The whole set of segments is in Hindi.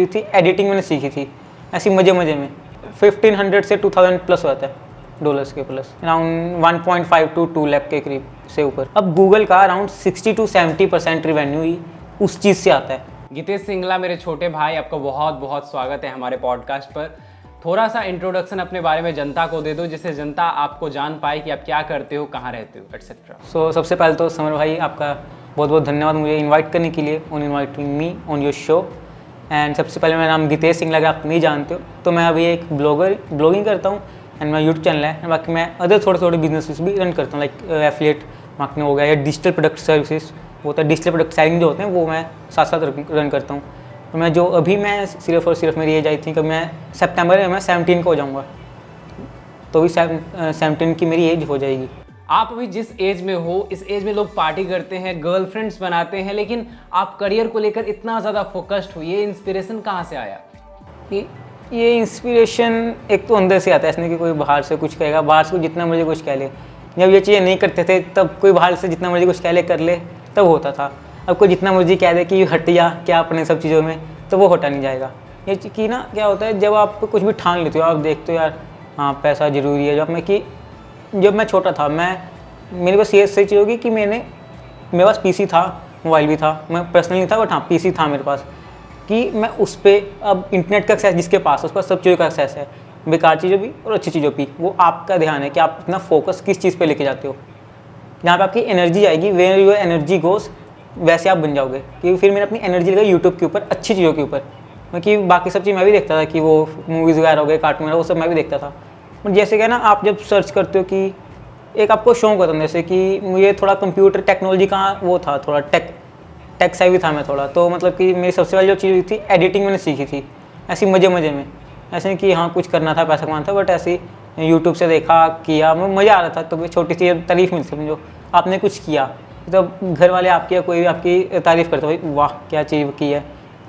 थी एडिटिंग मैंने सीखी थी ऐसी मज़े में 1500 से 2000 प्लस होता है डॉलर्स के प्लस अराउंड 1.5 to 2 लाख के करीब से ऊपर। अब गूगल का अराउंड 60 to 70% रिवेन्यू ही उस चीज़ से आता है। गितेश सिंगला मेरे छोटे भाई, आपका बहुत बहुत स्वागत है हमारे पॉडकास्ट पर। थोड़ा सा इंट्रोडक्शन अपने बारे में जनता को दे दो जिससे जनता आपको जान पाए कि आप क्या करते हो, कहाँ रहते हो, एटसेट्रा। सो सबसे पहले तो समर भाई आपका बहुत बहुत धन्यवाद मुझे इनवाइट करने के लिए, on inviting me on your show. And सबसे पहले मेरा नाम गितेश सिंगला, अगर आप नहीं जानते हो तो मैं अभी एक ब्लॉगिंग करता हूँ एंड मेरा यूट्यूब चैनल है। बाकी मैं अदर थोड़े बिजनेसेस भी रन करता हूँ, लाइक एफिलिएट मार्केटिंग हो गया या डिजिटल प्रोडक्ट सर्विसेज होता है, डिजिटल प्रोडक्ट सेलिंग जो होते हैं वो मैं साथ साथ रन करता हूँ। तो मैं जो अभी मैं सिर्फ और सिर्फ मेरी एज आई थी कि मैं सितंबर में मैं 17 को हो जाऊँगा, तो भी 17 की मेरी एज हो जाएगी। आप अभी जिस एज में हो, इस एज में लोग पार्टी करते हैं, गर्लफ्रेंड्स बनाते हैं, लेकिन आप करियर को लेकर इतना ज़्यादा फोकस्ड हो, ये इंस्पिरेशन कहाँ से आया? ये इंस्पिरेशन एक तो अंदर से आता है, ऐसा नहीं कि कोई बाहर से कुछ कहेगा, बाहर से जितना मर्जी कुछ कह ले। जब ये चीज़ें नहीं करते थे तब कोई बाहर से जितना मर्जी कुछ कह ले कर ले तब होता था। अब कोई जितना मर्जी कह दे कि हट जा क्या अपने सब चीज़ों में, तो वो हटा नहीं जाएगा। ये कि ना क्या होता है, जब आप कुछ भी ठान लेते हो, आप देखते हो यार हाँ पैसा ज़रूरी है। जब मैं छोटा था, मेरे पास ये सही चीज़ होगी कि मेरे पास पीसी था, मोबाइल भी था, मैं पर्सनल नहीं था बट हाँ पीसी था मेरे पास, कि मैं उस पर अब इंटरनेट का एक्सेस जिसके पास उस पर सब चीज़ों का एक्सेस है, बेकार चीज़ों भी और अच्छी चीज़ों भी। वो आपका ध्यान है कि आप इतना फोकस किस चीज़ पे लेके जाते हो। जहाँ पे आपकी एनर्जी आएगी, वेयर योर एनर्जी गोस, वैसे आप बन जाओगे। क्योंकि फिर मैंने अपनी एनर्जी लगाई यूट्यूब के ऊपर, अच्छी चीज़ों के ऊपर। क्योंकि बाकी सब चीज़ मैं भी देखता था कि वो मूवीज़ वगैरह हो गए, कार्टून वगैरह, वो सब मैं भी देखता था। बट जैसे क्या ना, आप जब सर्च करते हो कि एक आपको शौक होता है, जैसे कि मुझे थोड़ा कंप्यूटर टेक्नोलॉजी का वो था, थोड़ा टेक साइड भी था मैं थोड़ा। तो मतलब कि मेरी सबसे पहले जो चीज़ थी एडिटिंग मैंने सीखी थी ऐसी मज़े में। ऐसे नहीं कि हाँ कुछ करना था, पैसा कमाना था, बट ऐसे यूट्यूब से देखा, किया, मज़ा आ रहा था। तो छोटी सी तारीफ़ मिलती है जो आपने कुछ किया, तो घर वाले आपकी या कोई भी आपकी तारीफ़ करते, भाई वाह क्या चीज़ की है,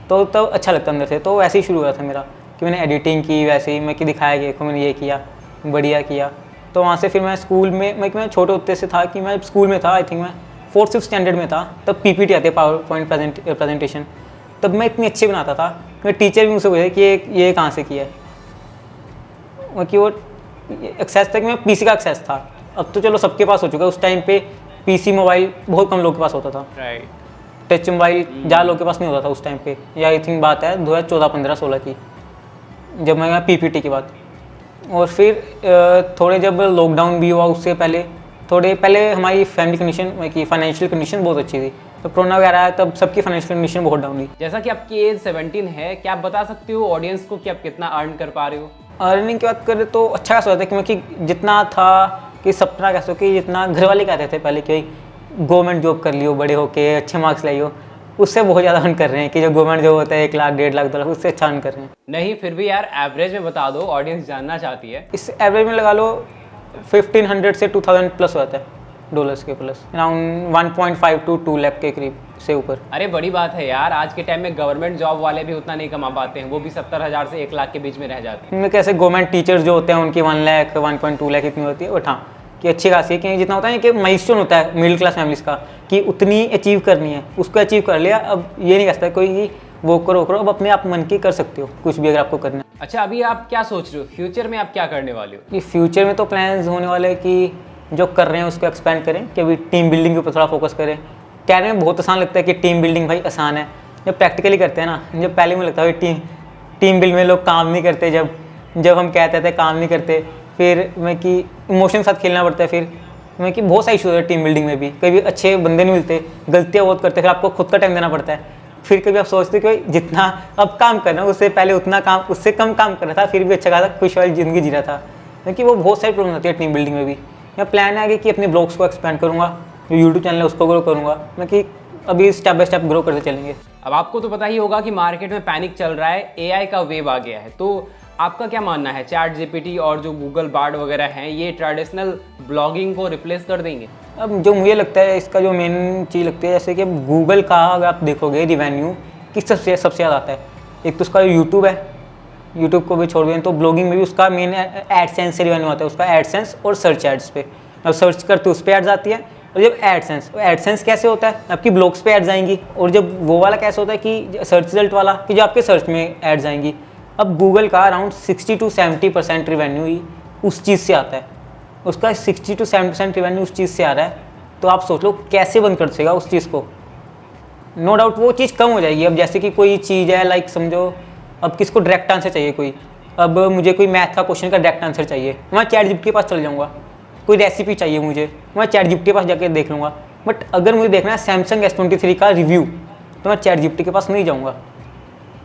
तो तब अच्छा लगता अंदर से। तो वैसे ही शुरू हुआ था मेरा कि मैंने एडिटिंग की, वैसे ही मैं कि दिखाया कि देखो मैंने ये किया, बढ़िया किया। तो वहाँ से फिर मैं स्कूल में, मैं छोटे होते से था कि मैं स्कूल में था, आई थिंक मैं 4th-5th स्टैंडर्ड में था, तब पीपीटी आते, पावर पॉइंट प्रेजेंटेशन, तब मैं इतनी अच्छी बनाता था। मेरे टीचर भी मुझसे पूछे कि ये कहाँ से किया है, कि वो एक्सेस तक मैं पीसी का एक्सेस था। अब तो चलो सबके पास हो चुका है, उस टाइम पे पीसी मोबाइल बहुत कम लोगों के पास होता था। राइट। टच मोबाइल ज़्यादा लोगों के पास नहीं होता था उस टाइम पे, या आई थिंक बात है 2014, 15, 16 की, जब मैं पीपीटी की बात। और फिर थोड़े जब लॉकडाउन भी हुआ, उससे पहले हमारी फैमिली कंडीशन की फाइनेंशियल कंडीशन बहुत अच्छी थी। तो कोरोना वगैरह आया तब सबकी फाइनेंशियल कंडीशन बहुत डाउन हुई। जैसा कि आपकी एज 17 है, क्या आप बता सकते हो ऑडियंस को कि आप कितना अर्न कर पा रहे हो? अर्निंग की बात करें तो अच्छा खासा होता है, क्योंकि जितना था कि सपना कह सको कि जितना घर वाले कहते थे पहले कि गवर्नमेंट जॉब कर लियो, बड़े होके अच्छे मार्क्स लाइयो, उससे बहुत ज़्यादा अर्न कर रहे हैं। कि जो गवर्नमेंट जॉब होता है 1 लाख, 1.5 लाख, 2 लाख, उससे अच्छा अर्न कर रहे हैं। नहीं फिर भी यार एवरेज में बता दो, ऑडियंस जानना चाहती है। इस एवरेज में लगा लो 1500 से 2000 प्लस होता है डॉलर्स के प्लस अराउंड 1.5 to 2 लाख के करीब से ऊपर। अरे बड़ी बात है यार, आज के टाइम में गवर्नमेंट जॉब वाले भी उतना नहीं कमा पाते हैं, वो भी 70,000 से 1 लाख के बीच में रह जाते हैं। इनमें कैसे गवर्नमेंट टीचर्स जो होते हैं उनकी 1 लाख, 1.2 लाख इतनी होती है। बट हाँ कि अच्छी खासी है कि जितना होता है कि माइलस्टोन होता है मिडिल क्लास फैमिलीज़ का, कि उतनी अचीव करनी है, उसको अचीव कर लिया। अब ये नहीं कह सकता कोई कि वो करो, अब अपने आप मन की कर सकते हो कुछ भी अगर आपको करना है। अच्छा अभी आप क्या सोच रहे हो, फ्यूचर में आप क्या करने वाले हो? कि फ्यूचर में तो प्लान्स होने वाले हैं कि जो कर रहे हैं उसको एक्सपेंड करें, कि अभी टीम बिल्डिंग के ऊपर थोड़ा फोकस करें। कहने में बहुत आसान लगता है कि टीम बिल्डिंग भाई आसान है, जब प्रैक्टिकली करते हैं ना, जब पहले में लगता है टीम बिल्ड में लोग काम नहीं करते, जब हम कहते थे काम नहीं करते, फिर मैं कि इमोशन साथ खेलना पड़ता है। फिर मैं कि बहुत सारी इशू है टीम बिल्डिंग में भी, कभी अच्छे बंदे नहीं मिलते, गलतियाँ बहुत करते, फिर आपको खुद का टाइम देना पड़ता है। फिर कभी आप सोचते कि भाई जितना अब काम करना उससे पहले उतना काम, उससे कम काम करना था, फिर भी अच्छा खासा खुश वाली ज़िंदगी जी रहा था। क्योंकि वो बहुत सारी प्रॉब्लम होती है टीम बिल्डिंग में भी। मेरा प्लान है आगे कि अपने ब्लॉग्स को एक्सपेंड करूँगा, जो यूट्यूब चैनल है उसको ग्रो करूँगा, मैं कि अभी स्टेप बाय स्टेप ग्रो करते चलेंगे। अब आपको तो पता ही होगा कि मार्केट में पैनिक चल रहा है, एआई का वेव आ गया है, तो आपका क्या मानना है, चैट जीपीटी और जो गूगल बार्ड वगैरह हैं ये ट्रेडिशनल ब्लॉगिंग को रिप्लेस कर देंगे? अब जो मुझे लगता है इसका जो मेन चीज़ लगती है, जैसे कि गूगल का अगर आप देखोगे रिवेन्यू किस सबसे ज़्यादा आता है, एक तो उसका यूट्यूब है, यूट्यूब को भी छोड़ दें तो ब्लॉगिंग में भी उसका मेन एडसेंस से रिवेन्यू आता है, उसका एडसेंस और सर्च एड्स पे। अब सर्च करते उस पर एड्स आती है, और जब एडसेंस कैसे होता है, आपकी ब्लॉग्स पे एड्स आएंगी, और जब वो वाला कैसे होता है कि सर्च रिजल्ट वाला, कि जो आपके सर्च में एड्स आएंगी। अब गूगल का अराउंड 60 to 70% रिवेन्यू ही उस चीज़ से आता है, उसका 60 to 70% रिवेन्यू उस चीज़ से आ रहा है। तो आप सोच लो कैसे बंद कर सकेगा उस चीज़ को। नो डाउट वो चीज़ कम हो जाएगी। अब जैसे कि कोई चीज़ है, लाइक समझो अब किसको डायरेक्ट आंसर चाहिए, कोई अब मुझे कोई मैथ का क्वेश्चन का डायरेक्ट आंसर चाहिए, मैं ChatGPT के पास चल जाऊँगा। कोई रेसिपी चाहिए मुझे, मैं ChatGPT के पास जाके देख लूँगा। बट अगर मुझे देखना है सैमसंग S23 का रिव्यू, तो मैं ChatGPT के पास नहीं जाऊँगा।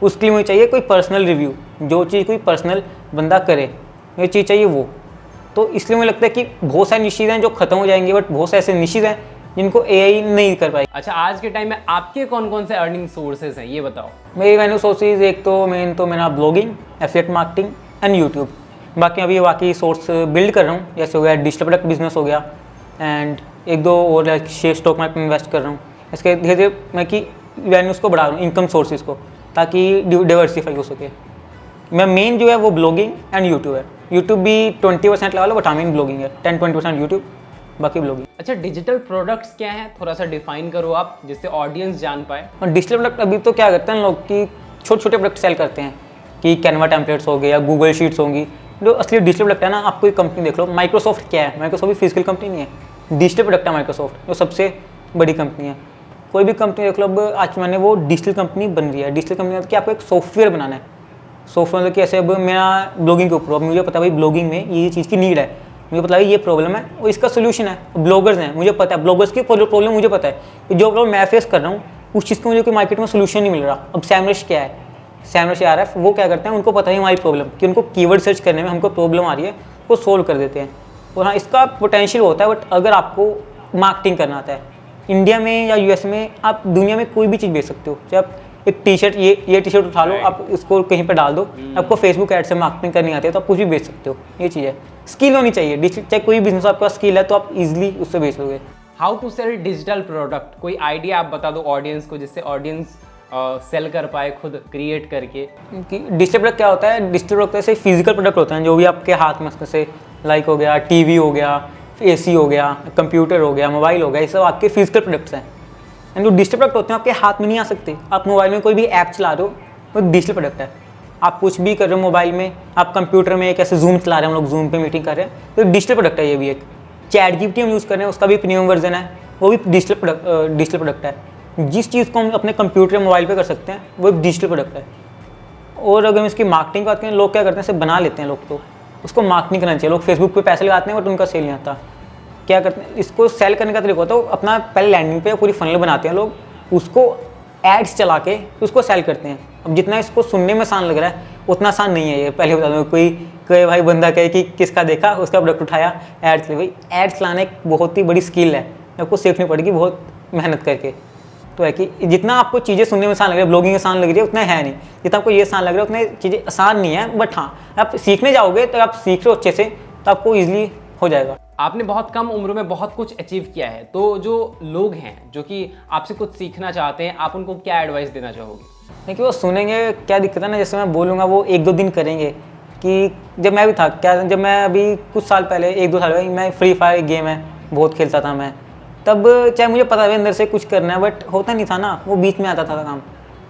उसके लिए मुझे चाहिए कोई पर्सनल रिव्यू, जो चीज़ कोई पर्सनल बंदा करे, मुझे चीज़ चाहिए वो। तो इसलिए मुझे लगता है कि बहुत सारी निशीज़ हैं जो ख़त्म हो जाएंगी, बट बहुत से ऐसे निशीज़ हैं जिनको AI नहीं कर पाएगी। अच्छा, आज के टाइम में आपके कौन कौन से अर्निंग सोर्सेज हैं ये बताओ। मेरी रेवेन्यू सोर्सेज एक तो मेन तो मेरा blogging, affiliate marketing and YouTube. बाकी अभी बाकी सोर्स बिल्ड कर रहा हूँ, जैसे हो गया डिजिटल प्रोडक्ट बिजनेस हो गया, एंड एक दो और लाइक शेयर स्टॉक मार्केट में इन्वेस्ट कर रहा हूँ। इसके धीरे धीरे मैं कि रेवेन्यूज़ को बढ़ा रहा हूँ, इनकम सोर्सेज को, ताकि डाइवर्सिफाई हो सके। मैं मेन जो है वो ब्लॉगिंग एंड यूट्यूब है। यूट्यूब भी 20% लगा लो, बट हाँ मेन ब्लॉगिंग है, 10-20% यूट्यूब, बाकी ब्लॉगिंग। अच्छा, डिजिटल प्रोडक्ट्स क्या हैं, थोड़ा सा डिफाइन करो आप, जिससे ऑडियंस जान पाए। और डिजिटल प्रोडक्ट अभी तो क्या करते हैं लोग कि छोटे छोटे प्रोडक्ट सेल करते हैं, कि कैनवा टेम्पलेट्स हो गए या गूगल शीट्स होंगी। जो असली डिजिटल प्रोडक्ट है ना, आप कोई कंपनी देख लो, माइक्रोसॉफ्ट क्या है, माइक्रोसॉफ्ट भी फिजिकल कंपनी नहीं है, डिजिटल प्रोडक्ट है माइक्रोसॉफ्ट, जो सबसे बड़ी कंपनी है। कोई भी कंपनी देख लो, अब आज मैंने वो डिजिटल कंपनी बन रही है। डिजिटल कंपनी मतलब कि आपको एक सॉफ्टवेयर बनाना है। सॉफ्टवेयर मतलब कि ऐसे अब मेरा ब्लॉगिंग के ऊपर, अब मुझे पता है भाई ब्लॉगिंग में ये चीज़ की नीड है, मुझे पता है ये प्रॉब्लम है और इसका सोल्यूशन है। ब्लॉगर्स हैं, मुझे पता है ब्लॉगर्स की प्रॉब्लम मुझे पता है कि जो प्रॉब्लम मैं फेस कर रहा हूँ उस चीज़ को मुझे कोई मार्केट में सोल्यूशन नहीं मिल रहा। अब सैमरश क्या है, सैमरश RF वो क्या करते हैं, उनको पता है हमारी प्रॉब्लम, कि उनको कीवर्ड सर्च करने में हमको प्रॉब्लम आ रही है, वो सोल्व कर देते हैं। और हाँ, इसका पोटेंशियल होता है, बट अगर आपको मार्केटिंग करना आता है, इंडिया में या US में आप दुनिया में कोई भी चीज़ बेच सकते हो। चाहे आप एक टी-शर्ट, ये टी-शर्ट उठा लो, आप इसको कहीं पर डाल दो, आपको फेसबुक ऐड से मार्केटिंग करनी आती है तो आप कुछ भी बेच सकते हो। ये चीज़ है, स्किल होनी चाहिए। डिजिटल चाहे कोई बिजनेस आपका स्किल है तो आप इजीली उससे बेच लोगे। How to sell digital product, कोई आइडिया आप बता दो ऑडियंस को, जिससे ऑडियंस सेल कर पाए खुद क्रिएट करके। कि डिजिटल प्रोडक्ट क्या होता है, डिजिटल प्रोडक्ट ऐसे फिजिकल प्रोडक्ट होते हैं जो भी आपके हाथ में, जैसे लाइक हो गया, टीवी हो गया, AC हो गया, कंप्यूटर हो गया, मोबाइल हो गया, ये सब आपके फिजिकल प्रोडक्ट्स हैं। एंड जो डिजिटल प्रोडक्ट होते हैं आपके हाथ में नहीं आ सकते। आप मोबाइल में कोई भी ऐप चला रहे हो, वो डिजिटल प्रोडक्ट है। आप कुछ भी कर रहे हो मोबाइल में, आप कंप्यूटर में एक ऐसे जूम चला रहे हैं, हम लोग जूम पे मीटिंग कर रहे हैं, तो डिजिटल प्रोडक्ट है। ये भी एक ChatGPT हम यूज़ कर रहे हैं, उसका भी प्रीमियम वर्जन है, वो भी डिजिटल प्रोडक्ट है। जिस चीज़ को हम अपने कंप्यूटर या मोबाइल पे कर सकते हैं वो एक डिजिटल प्रोडक्ट है। और अगर हम इसकी मार्केटिंग की बात करें, लोग क्या करते हैं, इसे बना लेते हैं लोग, तो उसको मार्केटिंग करना चाहिए। लोग फेसबुक पे पैसे लगाते हैं बट उनका सेल नहीं आता। क्या करते हैं, इसको सेल करने का तरीका होता है, अपना पहले लैंडिंग पे पूरी फनल बनाते हैं लोग, उसको एड्स चला के उसको सेल करते हैं। अब जितना इसको सुनने में आसान लग रहा है उतना आसान नहीं है ये, पहले बता दूँ। कोई भाई बंदा कहे कि किसका देखा, उसका प्रोडक्ट उठाया, एड्स ले। भाई एड्स लाना एक बहुत ही बड़ी स्किल है, आपको सीखनी पड़ेगी बहुत मेहनत करके। तो है कि जितना आपको चीज़ें सुनने में आसान लग रही है, ब्लॉगिंग आसान लग रही है, उतना है नहीं। जितना आपको ये आसान लग रहा है उतनी चीज़ें आसान नहीं है। बट हाँ, आप सीखने जाओगे तो आप सीख रहे हो अच्छे से तो आपको ईजिली हो जाएगा। आपने बहुत कम उम्र में बहुत कुछ अचीव किया है, तो जो लोग हैं जो कि आपसे कुछ सीखना चाहते हैं, आप उनको क्या एडवाइस देना चाहोगे? देखिए, वो सुनेंगे, क्या दिक्कत है ना, जैसे मैं बोलूँगा वो 1-2 दिन करेंगे। कि जब मैं भी था, क्या जब मैं अभी कुछ साल पहले 1-2 साल पहले मैं फ्री फायर गेम है बहुत खेलता था मैं, तब चाहे मुझे पता है अंदर से कुछ करना है, बट होता नहीं था ना, वो बीच में आता था काम।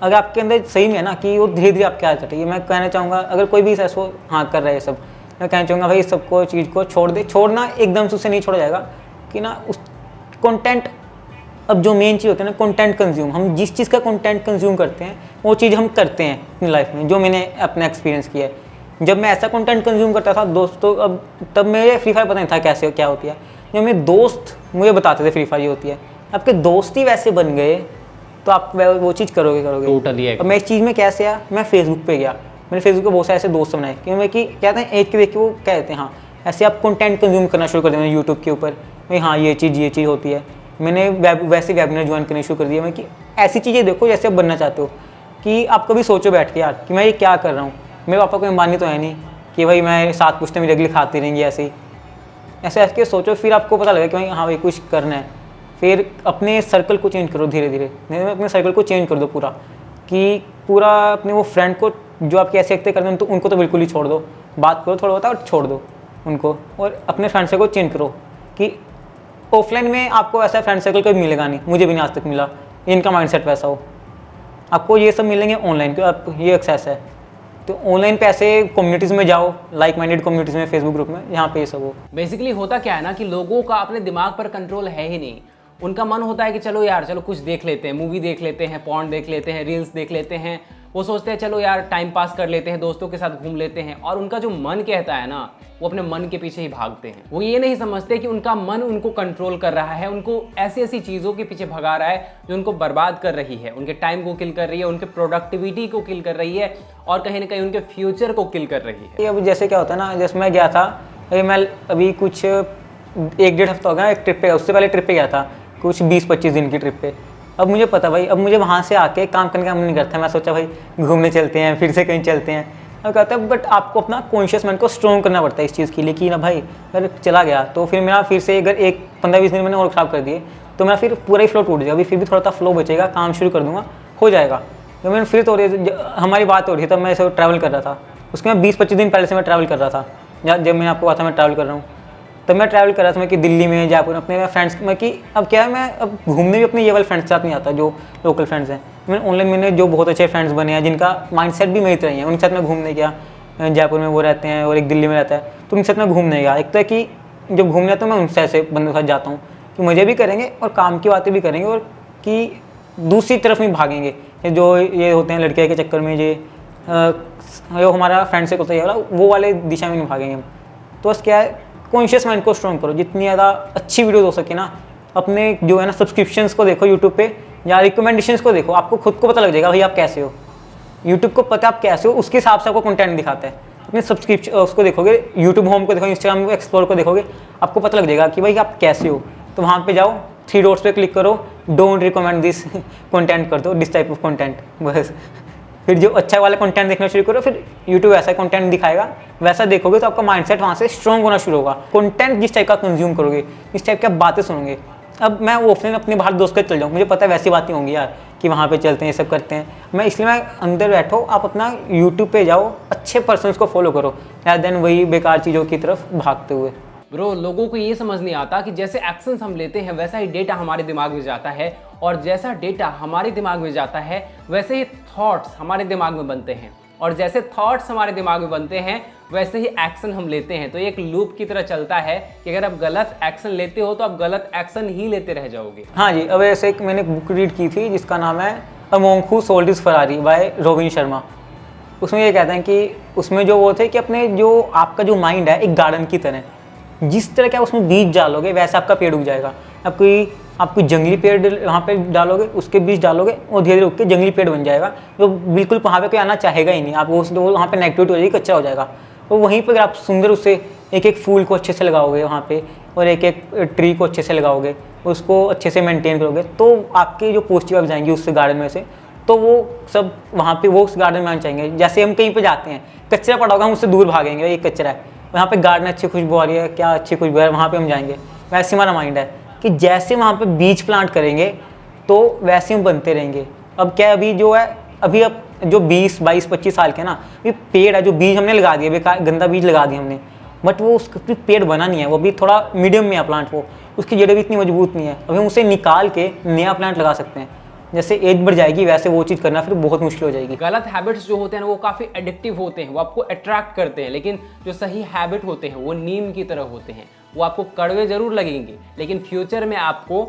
अगर आपके अंदर सही में है ना कि वो धीरे धीरे आपके हाथ चटेगी। मैं कहना चाहूँगा अगर कोई भी ऐसा हाँ कर रहा है ये सब, मैं कहना चाहूँगा भाई सबको चीज़ को छोड़ दे। छोड़ना एकदम से उससे नहीं छोड़ा जाएगा कि ना, उस कंटेंट, अब जो मेन चीज़ होती है ना कंटेंट कंज्यूम, हम जिस चीज़ का कंटेंट कंज्यूम करते हैं वो चीज़ हम करते हैं अपनी लाइफ में। जो मैंने अपना एक्सपीरियंस किया है, जब मैं ऐसा कंटेंट कंज्यूम करता था दोस्तों, अब तब मेरे फ्री फायर पता नहीं था कैसे क्या होती है। जब मेरे दोस्त मुझे बताते थे फ्री फायर ये होती है, आपके दोस्त ही वैसे बन गए तो आप वो चीज़ करोगे। टोटली। अब मैं इस चीज़ में कैसे आया, मैं फेसबुक पे गया, मैंने फेसबुक पे बहुत सारे ऐसे दोस्त बनाए कि मैं कि कहते हैं एक के देख के वो कहते हैं हाँ ऐसे आप कंटेंट कंज्यूम करना शुरू कर दिया। मैंने यूट्यूब के ऊपर भाई हाँ ये चीज़ होती है। मैंने वैसे वेबिनार ज्वाइन करने शुरू कर दिया मैं कि ऐसी चीज़ें देखो जैसे आप बनना चाहते हो, कि आप कभी सोचो बैठ के यार कि मैं ये क्या कर रहा हूँ। मेरे पापा को अंबानी तो है नहीं कि भाई मैं 7 पुश्तें मेरी अगली खाती रहेंगी ऐसे ही। ऐसे ऐसे सोचो, फिर आपको पता लगे कि भाई हाँ भाई कुछ करना है। फिर अपने सर्कल को चेंज करो धीरे धीरे, अपने सर्कल को चेंज कर दो पूरा, कि पूरा अपने वो फ्रेंड को जो आपके ऐसे करते हैं तो उनको तो बिल्कुल ही छोड़ दो, बात करो थोड़ा बहुत और छोड़ दो उनको, और अपने फ्रेंड से को चेंज करो कि ऑफलाइन में आपको ऐसा फ्रेंड सर्कल कभी मिलेगा नहीं, मुझे भी नहीं आज तक मिला इनका माइंडसेट वैसा हो। आपको ये सब मिलेंगे ऑनलाइन, क्यों आप ये एक्सेस है। तो ऑनलाइन पे ऐसे कम्युनिटीज़ में जाओ, लाइक माइंडेड कम्युनिटीज़ में, फेसबुक ग्रुप में, यहाँ पे ये सब हो। बेसिकली होता क्या है ना कि लोगों का अपने दिमाग पर कंट्रोल है ही नहीं। उनका मन होता है कि चलो यार, चलो कुछ देख लेते हैं, मूवी देख लेते हैं, पॉर्न देख लेते हैं, रील्स देख लेते हैं। वो सोचते हैं चलो यार टाइम पास कर लेते हैं, दोस्तों के साथ घूम लेते हैं, और उनका जो मन कहता है ना, वो अपने मन के पीछे ही भागते हैं। वो ये नहीं समझते कि उनका मन उनको कंट्रोल कर रहा है, उनको ऐसी ऐसी चीज़ों के पीछे भगा रहा है जो उनको बर्बाद कर रही है, उनके टाइम को किल कर रही है, उनके प्रोडक्टिविटी को किल कर रही है, और कहीं ना कहीं उनके फ्यूचर को किल कर रही है। ये अब जैसे क्या होता है ना, जैसे मैं गया था, मैं अभी कुछ 1-1.5 हफ्ता हो गया एक ट्रिप पे, उससे पहले ट्रिप पे गया था कुछ 20-25 दिन की ट्रिप पे। अब मुझे पता भाई, अब मुझे वहाँ से आके काम करने का मन नहीं करता। मैं सोचा भाई घूमने चलते हैं, फिर से कहीं चलते हैं। अब कहता है बट आपको अपना कॉन्शियस माइंड को स्ट्रॉन्ग करना पड़ता है इस चीज़ के लिए कि ना भाई अगर चला गया तो फिर मेरा फिर से अगर 15-20 दिन मैंने और ख़राब कर दिए तो मेरा फिर पूरा ही फ्लो टूट जाएगा। अभी फिर भी थोड़ा सा फ्लो बचेगा, काम शुरू कर दूँगा, हो जाएगा। तो मैंने फिर तो हमारी बात हो रही थी, तब मैं ऐसे ट्रैवल कर रहा था, उसके मैं 20-25 दिन पहले से मैं ट्रैवल कर रहा था। जब मैंने आपको कहा था मैं ट्रैवल कर रहा हूँ, तब मैं ट्रैवल कर रहा था मैं कि दिल्ली में, जयपुर, अपने फ्रेंड्स में कि अब क्या है, मैं अब घूमने भी अपने ये वाले फ्रेंड्स के साथ नहीं आता जो लोकल फ्रेंड्स हैं। मैंने ऑनलाइन मैंने जो बहुत अच्छे फ्रेंड्स बने हैं जिनका माइंडसेट भी मेरी तरह ही है, उनके साथ मैं घूमने गया। जयपुर में वो रहते हैं और एक दिल्ली में रहता है, तो उनके साथ मैं घूमने गया। एक तो है कि जब घूमने आता हूँ मैं उनसे ऐसे बंदों के साथ जाता हूँ कि मज़े भी करेंगे और काम की बातें भी करेंगे, और कि दूसरी तरफ नहीं भागेंगे जो ये होते हैं लड़के के चक्कर में, जो हमारा फ्रेंड से होता है वो वाले दिशा में नहीं भागेंगे हम। तो बस क्या है, कॉन्शियस माइंड को स्ट्रॉन्ग करो, जितनी ज़्यादा अच्छी वीडियोस हो सके ना, अपने जो है ना सब्सक्रिप्शंस को देखो यूट्यूब पे, या रिकमेंडेशंस को देखो, आपको खुद को पता लग जाएगा भाई आप कैसे हो। यूट्यूब को पता आप कैसे हो, उसके हिसाब से आपको कंटेंट दिखाता है। अपने सब्सक्रिप्शन उसको देखोगे, यूट्यूब होम को देखोगे, इंस्टाग्राम को एक्सप्लोर को देखोगे, आपको पता लग जाएगा कि भाई आप कैसे हो। तो वहाँ पे जाओ, 3 डॉट्स पे क्लिक करो, डोंट रिकमेंड दिस कंटेंट कर दो, दिस टाइप ऑफ कंटेंट, बस। फिर जो अच्छा वाला कंटेंट देखना शुरू करो, फिर यूट्यूब ऐसा कंटेंट दिखाएगा, वैसा देखोगे तो आपका माइंडसेट वहाँ से स्ट्रॉन्ग होना शुरू होगा। कंटेंट जिस टाइप का कंज्यूम करोगे, इस टाइप की आप बातें सुनोगे। अब मैं ऑफलाइन अपने बाहर दोस्त के चल जाऊँ, मुझे पता है वैसी बातें होंगी यार कि वहाँ पे चलते हैं, ये सब करते हैं, मैं इसलिए मैं अंदर बैठो, आप अपना यूट्यूब पे जाओ, अच्छे पर्सन्स को फॉलो करो, या देन वही बेकार चीज़ों की तरफ भागते हुए। ब्रो, लोगों को ये समझ नहीं आता कि जैसे एक्शंस हम लेते हैं वैसा ही डेटा हमारे दिमाग में जाता है, और जैसा डेटा हमारे दिमाग में जाता है वैसे ही थॉट्स हमारे दिमाग में बनते हैं, और जैसे थॉट्स हमारे दिमाग में बनते हैं वैसे ही एक्शन हम लेते हैं। तो एक लूप की तरह चलता है कि अगर आप गलत एक्शन लेते हो तो आप गलत एक्शन ही लेते रह जाओगे। हाँ जी, अब ऐसे एक मैंने बुक रीड की थी जिसका नाम है a monk who sold his Ferrari bye robin Sharma. उसमें ये कहते हैं कि उसमें जो वो थे कि अपने जो आपका जो माइंड है एक गार्डन की तरह, जिस तरह के आप उसमें बीज डालोगे वैसे आपका पेड़ उग जाएगा। आप कोई जंगली पेड़ वहाँ पे डालोगे, उसके बीज डालोगे, और धीरे धीरे उग के जंगली पेड़ बन जाएगा, जो बिल्कुल वहाँ पे कोई आना चाहेगा ही नहीं। आप वहाँ पे नेगेटिविटी हो जाएगी, कच्चा हो जाएगा। तो वहीं पर आप सुंदर उससे एक एक फूल को अच्छे से लगाओगे वहाँ पे, और एक एक ट्री को अच्छे से लगाओगे, उसको अच्छे से मेंटेन करोगे, तो आपके जो पॉजिटिव वाइब्स आएंगी उससे गार्डन में से, तो वो सब वहाँ पे वो उस गार्डन में आना चाहेंगे। जैसे हम कहीं पे जाते हैं, कचरा पड़ा होगा, हम उससे दूर भागेंगे, ये कचरा है, वहाँ पे गार्डन अच्छी खुशबू आ रही है, क्या अच्छी खुशबू है, वहाँ पे हम जाएंगे। वैसे हमारा माइंड है कि जैसे वहाँ पे बीज प्लांट करेंगे तो वैसे हम बनते रहेंगे। अब क्या अभी जो है, अभी अब जो 20-22-25 साल के ना, ये पेड़ है, जो बीज हमने लगा दिया, बेकार गंदा बीज लगा दिया हमने, बट वो उसका पेड़ बना नहीं है, वो भी थोड़ा मीडियम में है प्लांट, वो उसकी जड़ें भी इतनी मजबूत नहीं है। अभी हम उसे निकाल के नया प्लांट लगा सकते हैं। जैसे एज बढ़ जाएगी वैसे वो चीज़ करना फिर बहुत मुश्किल हो जाएगी। गलत हैबिट्स जो होते हैं ना, वो काफ़ी एडिक्टिव होते हैं, वो आपको अट्रैक्ट करते हैं, लेकिन जो सही हैबिट होते हैं वो नीम की तरह होते हैं। वो आपको कड़वे जरूर लगेंगे, लेकिन फ्यूचर में आपको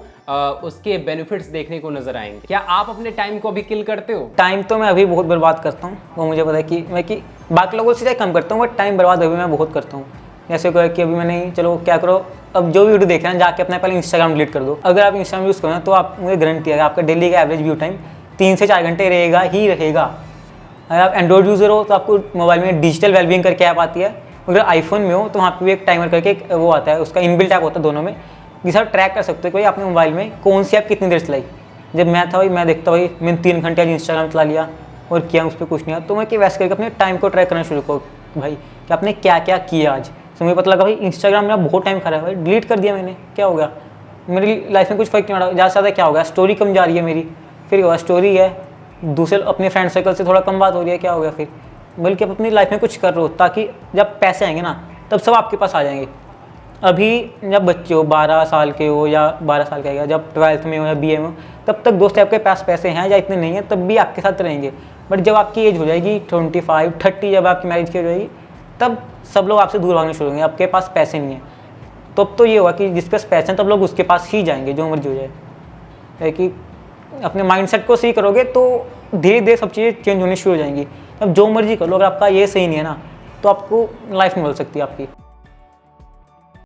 उसके बेनिफिट्स देखने को नजर आएंगे। क्या आप अपने टाइम को अभी किल करते हो? टाइम तो मैं अभी बहुत बर्बाद करता हूँ, वो मुझे पता है कि बाकी लोगों से चाहे कम करता हूँ, बट टाइम बर्बाद अभी मैं बहुत करता हूँ। जैसे कोई कि अभी मैंने, चलो क्या करो, अब जो भी वीडियो देख रहे हैं जाके अपना पहले इंस्टाग्राम डिलीट कर दो। अगर आप इंस्टाग्राम यूज़ करो तो आप, मुझे गारंटी है आपका डेली का एवरेज व्यू टाइम 3 से 4 घंटे रहेगा ही रहेगा। अगर आप एंड्रॉइड यूज़र हो तो आपको मोबाइल में डिजिटल वेलबींग करके ऐप आती है, अगर आईफोन में हो तो वहाँ पे भी एक टाइमर करके वो आता है, उसका इनबिल्ट ऐप होता है दोनों में, जिससे आप ट्रैक कर सकते हो कि भाई आपने मोबाइल में कौन सी ऐप कितनी देर चलाई। जब मैं था भाई, मैं देखता भाई मैंने 3 घंटे आज इंस्टाग्राम चला लिया और किया उस पर कुछ नहीं आया, तो मैं कि वैसे करके अपने टाइम को ट्रैक करना शुरू करो भाई कि आपने क्या क्या किया आज। तो मुझे पता लगा भाई इंस्टाग्राम मेरा बहुत टाइम खा रहा है, भाई डिलीट कर दिया मैंने, क्या हो गया, मेरी लाइफ में कुछ फर्क नहीं पड़ा, ज़्यादा से ज़्यादा क्या होगा, स्टोरी कम जा रही है मेरी, फिर क्या हुआ, स्टोरी है, दूसरे अपने फ्रेंड सर्कल से थोड़ा कम बात हो रही है, क्या हो गया फिर। बल्कि आप अपनी लाइफ में कुछ कर रहे हो ताकि जब पैसे आएंगे ना तब सब आपके पास आ जाएंगे। अभी जब बच्चे हो 12 साल के हो या 12 साल का, जब 12th में हो या BA में हो, तब तक दोस्त आपके पास पैसे हैं या इतने नहीं हैं तब भी आपके साथ रहेंगे। बट जब आपकी एज हो जाएगी 25 30, जब आपकी मैरिज की हो जाएगी, तब सब लोग आपसे दूर भागने शुरू होंगे, आपके पास पैसे नहीं हैं। तो अब तो ये हुआ कि जिसके पास पैसे हैं तब लोग उसके पास ही जाएंगे, जो मर्जी हो जाए। है कि अपने माइंडसेट को सही करोगे तो धीरे धीरे सब चीज़ें चेंज होनी शुरू हो जाएंगी। अब जो मर्जी कर लो, अगर आपका ये सही नहीं है ना, तो आपको लाइफ नहीं मिल सकती आपकी।